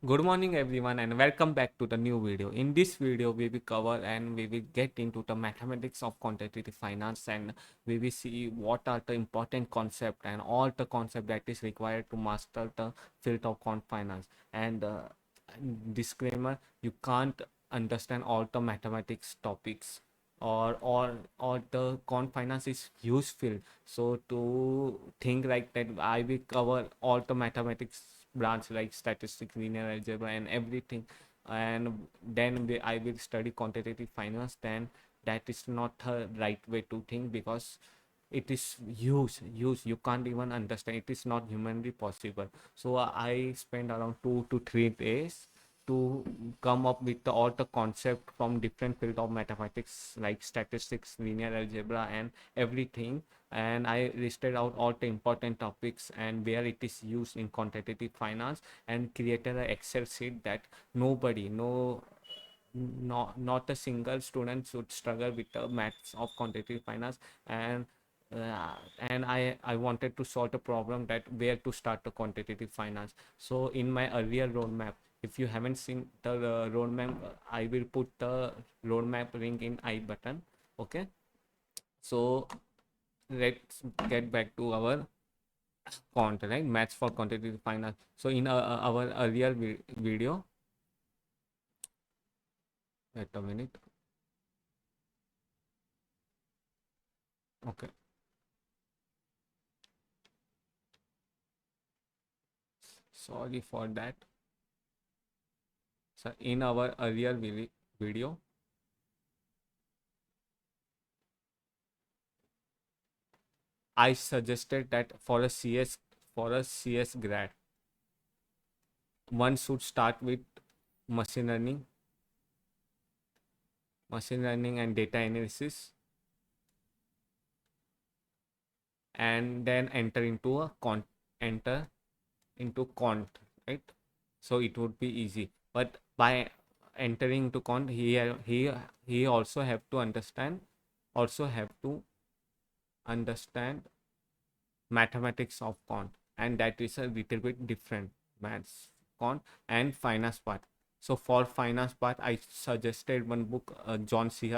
Good morning everyone and welcome back to the new video. In this video we will cover and we will get into the mathematics of quantitative finance, and we will see what are the important concept and all the concept that is required to master the field of quant finance. And disclaimer, you can't understand all the mathematics topics, or the quant finance is huge field. So to think like that, I will cover all the mathematics branch like statistics, linear algebra, and everything, and then I will study quantitative finance. Then that is not the right way to think, because it is huge, you can't even understand, it is not humanly possible. So I spent around 2 to 3 days to come up with all the concept from different field of mathematics like statistics, linear algebra, and everything. And I listed out all the important topics and where it is used in quantitative finance, and created an excel sheet that nobody no not a single student should struggle with the maths of quantitative finance. And uh, and I wanted to solve the problem that where to start the quantitative finance. So in my earlier roadmap, if you haven't seen the roadmap, I will put the roadmap link in I button. Okay, so let's get back to our quant, right? Maths for quantitative finance. So in our earlier video, wait a minute. Okay, sorry for that. So in our earlier video, I suggested that for a CS grad, one should start with machine learning, and data analysis, and then enter into quant, right? So it would be easy. But by entering into quant, he also have to understand mathematics of quant, and that is a little bit different, maths quant and finance part. So for finance part, I suggested one book, John C.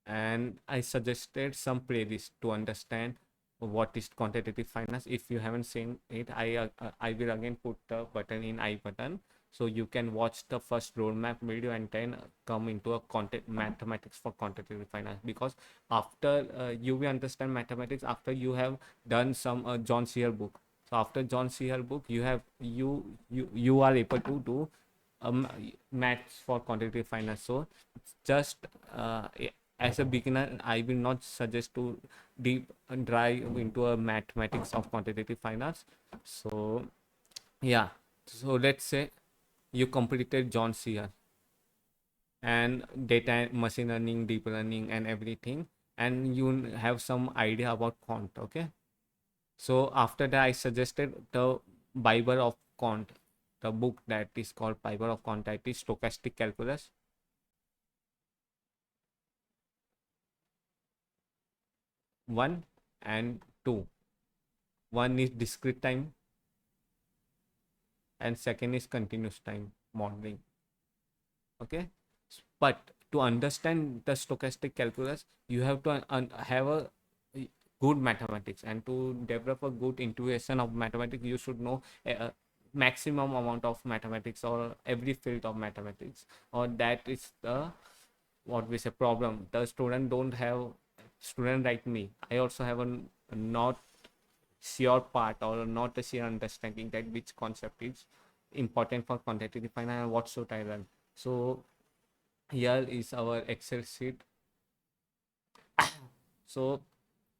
And I suggested some playlist to understand what is quantitative finance. If you haven't seen it, I will again put the button in I button, so you can watch the first roadmap video and then come into a content mathematics for quantitative finance. Because after you will understand mathematics after you have done some John Sear book. So after John Sear book, you are able to do um, maths for quantitative finance. So just uh, as a beginner, I will not suggest to deep dive into a mathematics of quantitative finance. So yeah, so let's say you completed John Sear and data machine learning, deep learning, and everything, and you have some idea about quant. Okay, so after that, I suggested the Bible of quant, the book that is called Bible of Quant, that is Stochastic Calculus 1 and 2. One is discrete time and second is continuous time modeling. Okay, but to understand the stochastic calculus, you have to have a good mathematics, and to develop a good intuition of mathematics, you should know a maximum amount of mathematics or every field of mathematics. Or that is the what we say problem. The student like me, I also have a not sure part or not a sure understanding that which concept is important for quantitative finance and what should I learn. So here is our Excel sheet. So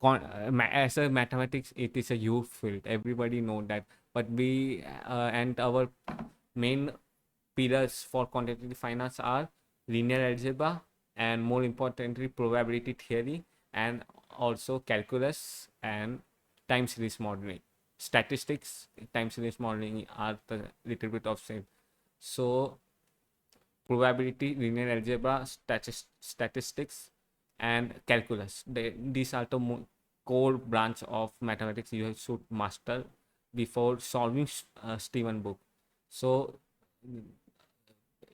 as a mathematics, it is a huge field. Everybody know that, but we and our main pillars for quantitative finance are linear algebra, and more importantly probability theory, and also calculus and time series modeling. Statistics, time series modeling are the little bit of same. So probability, linear algebra, statistics, and calculus, these are the core branch of mathematics you should master before solving Steven book. So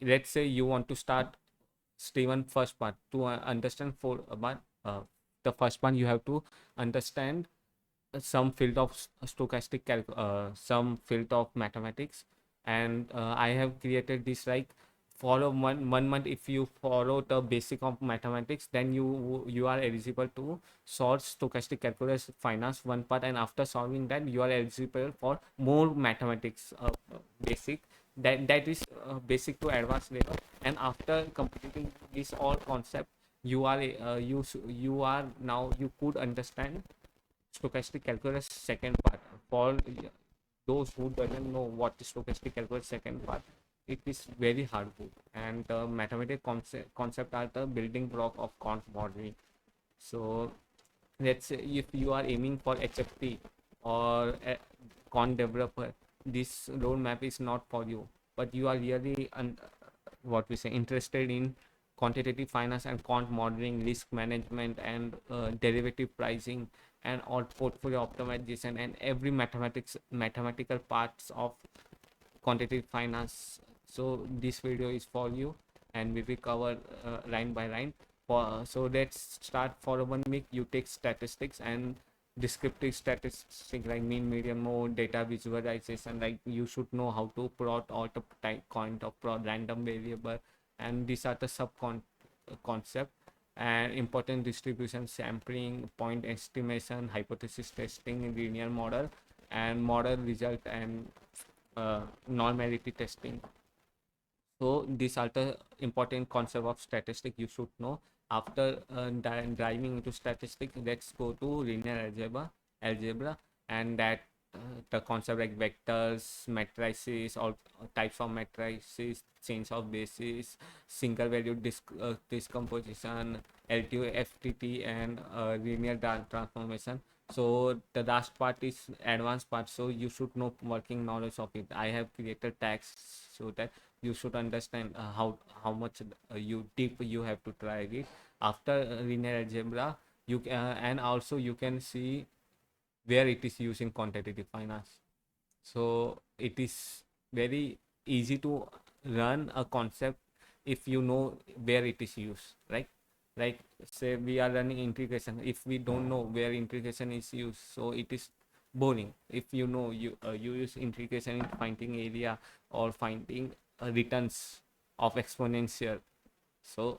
let's say you want to start Steven first part to understand for about the first one you have to understand some field of some field of mathematics. And I have created this like for a 1 month. If you follow the basic of mathematics, then you are eligible to solve stochastic calculus finance one part, and after solving that you are eligible for more mathematics basic, that is basic to advanced level. And after completing this all concept, you are you are now you could understand stochastic calculus second part. For those who doesn't know what is stochastic calculus second part, it is very hard book, and the mathematical concept are the building block of Quant modeling. So let's say if you are aiming for HFT or a Quant developer, this roadmap is not for you. But you are really what we say interested in quantitative finance and quant modeling, risk management, and derivative pricing, and all portfolio optimization, and every mathematical parts of quantitative finance. So this video is for you, and we will cover line by line. So let's start. For one week you take statistics and descriptive statistics like mean, median, mode, data visualization. Like you should know how to plot all the type kind of plot random variable, and these are the concept. And important distribution, sampling, point estimation, hypothesis testing, linear model, and model result, and normality testing. So these are the important concept of statistic you should know. After driving into statistics, let's go to linear algebra, and that the concept like vectors, matrices, all types of matrices, change of basis, single value discomposition, LTO, FTT, and linear transformation. So the last part is advanced part, so you should know working knowledge of it. I have created tags so that you should understand how much you deep you have to try it. After linear algebra, and also you can see where it is used in quantitative finance. So it is very easy to run a concept if you know where it is used, right? Like say we are running integration, if we don't know where integration is used, so it is boring. If you know you use integration in finding area or finding returns of exponential, so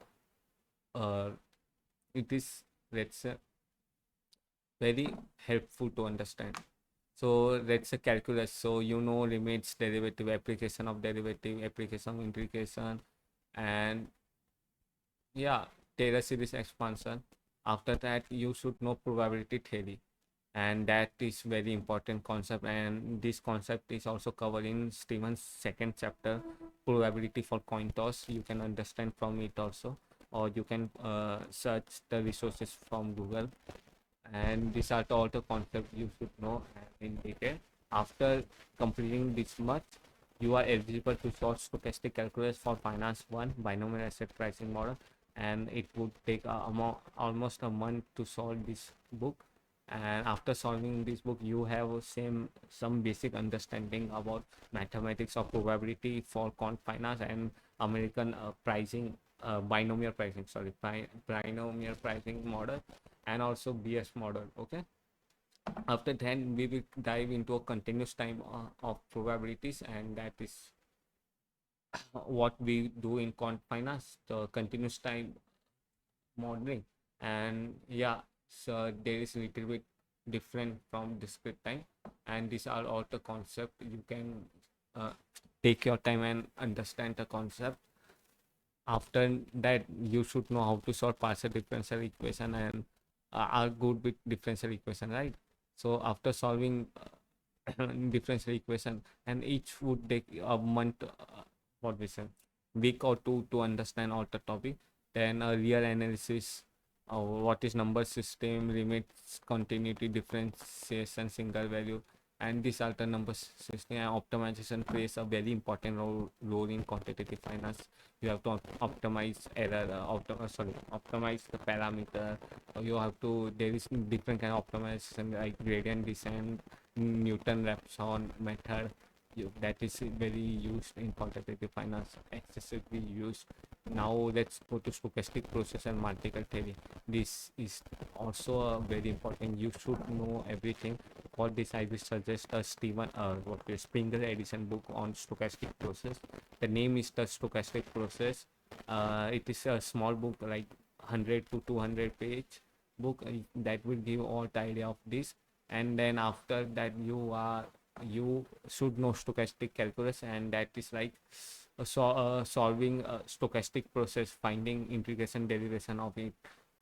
uh, it is, let's say, very helpful to understand. So let's say calculus, so you know limits, derivative, application of derivative, application of integration, and yeah, Taylor series expansion. After that you should know probability theory, and that is very important concept, and this concept is also covered in Steven's second chapter, probability for coin toss. You can understand from it also, or you can search the resources from Google. And these are all the concepts you should know in detail. After completing this much, you are eligible to solve stochastic calculus for finance 1 binomial asset pricing model, and it would take almost a month to solve this book. And after solving this book, you have some basic understanding about mathematics of probability for quant finance and American pricing, binomial pricing, sorry, binomial pricing model, and also BS model. Okay. After that, we will dive into a continuous time of probabilities, and that is what we do in quant finance, the continuous time modeling. And yeah, so there is a little bit different from discrete time, and these are all the concept you can uh, take your time and understand the concept. After that you should know how to solve partial differential equation, and are good with differential equation, right? So after solving differential equation, and each would take a month, what we say, week or two to understand all the topic. Then a real analysis, what is number system, limits, continuity, differentiation, single value, and this are the number system. And optimization plays a very important role in quantitative finance. You have to optimize error, optimize the parameter. You have to, there is different kind of optimization like gradient descent, Newton Raphson method, that is very used in quantitative finance, excessively used. Now let's go to stochastic process and multiple theory. This is also very important. You should know everything. For this, I will suggest a Springer edition book on stochastic process. The name is the stochastic process. It is a small book, like 100 to 200 page book, that will give all the idea of this. And then after that, you should know stochastic calculus, and that is like solving a stochastic process, finding integration derivation of it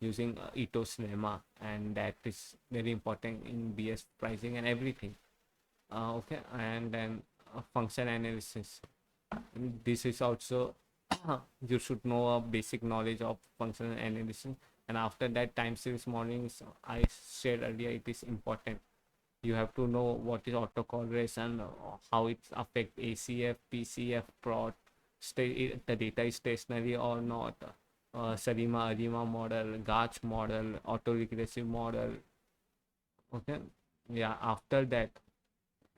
using Ito's lemma, and that is very important in BS pricing and everything. Okay, and then function analysis. This is also you should know a basic knowledge of functional analysis. And after that, time series modeling is, I said earlier, it is important. You have to know what is autocorrelation, how it affect ACF, PCF, prot, the data is stationary or not, Sarima Arima model, Gach model, autoregressive model. Okay, yeah. After that,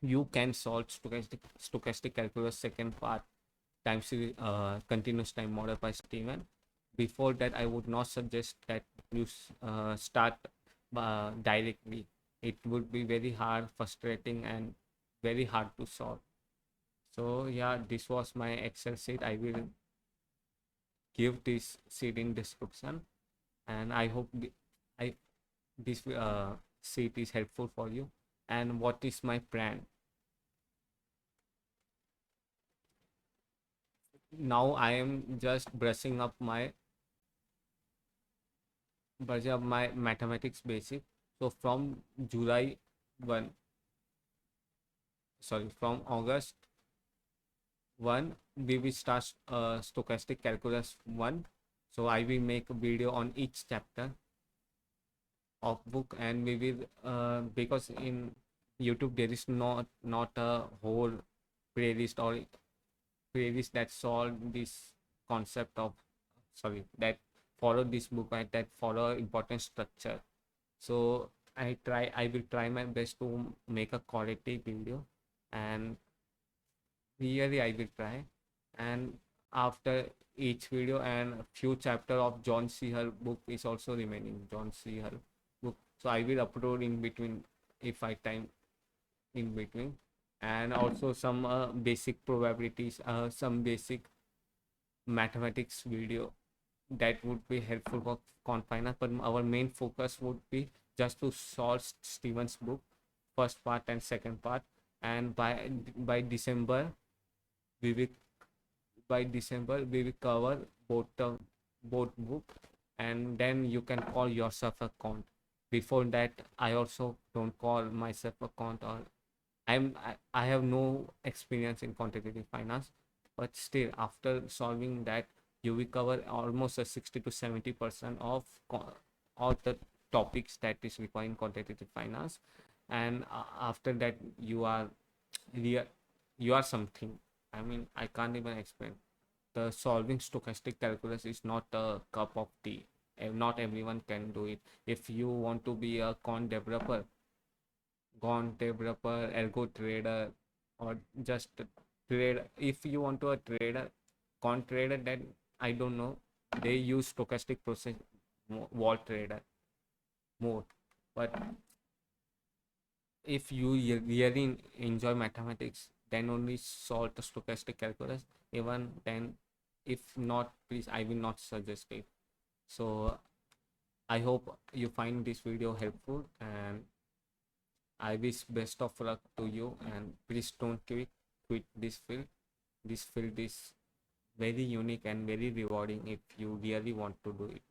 you can solve stochastic calculus second part, time series continuous time model by Steven. Before that, I would not suggest that you start directly. It would be very hard, frustrating, and very hard to solve. So yeah, this was my Excel sheet. I will give this sheet in description, and I hope I this sheet is helpful for you. And what is my plan? Now I am just brushing up my mathematics basic. So from July 1, sorry, from August 1, we will start stochastic calculus 1. So I will make a video on each chapter of book, and we will because in YouTube there is not a whole playlist or playlist that solve this concept of, sorry, that follow this book and that follow important structure. So I will try my best to make a quality video, and really I will try. And after each video, and a few chapter of John C. Hull book is also remaining, John C. Hull book. So I will upload in between if I time in between. And also some basic probabilities, some basic mathematics video that would be helpful for confinance. But our main focus would be just to solve Steven's book, first part and second part. And by December, we will we will cover both book, and then you can call yourself a Quant. Before that, I also don't call myself a Quant, or I have no experience in quantitative finance. But still, after solving that, you will cover almost a 60 to 70% of all the topics that is requiring quantitative finance. And after that, real you are something. I mean, I can't even explain. The solving stochastic calculus is not a cup of tea. Not everyone can do it. If you want to be a quant developer, algo trader, or just trade, if you want to a trader, quant trader, then I don't know. They use stochastic process, wall trader more. But if you really enjoy mathematics, then only solve the stochastic calculus. Even then, if not, please, I will not suggest it. So I hope you find this video helpful, and I wish best of luck to you. And please don't quit this field. This field is very unique and very rewarding if you really want to do it.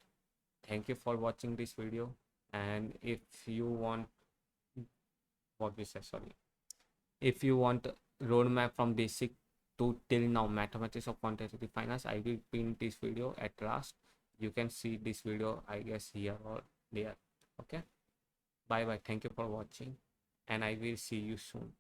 Thank you for watching this video. And if you want, what we say, sorry, if you want roadmap from basic to till now mathematics of quantitative finance, I will pin this video at last. You can see this video, I guess, here or there. Okay, bye bye. Thank you for watching, and I will see you soon.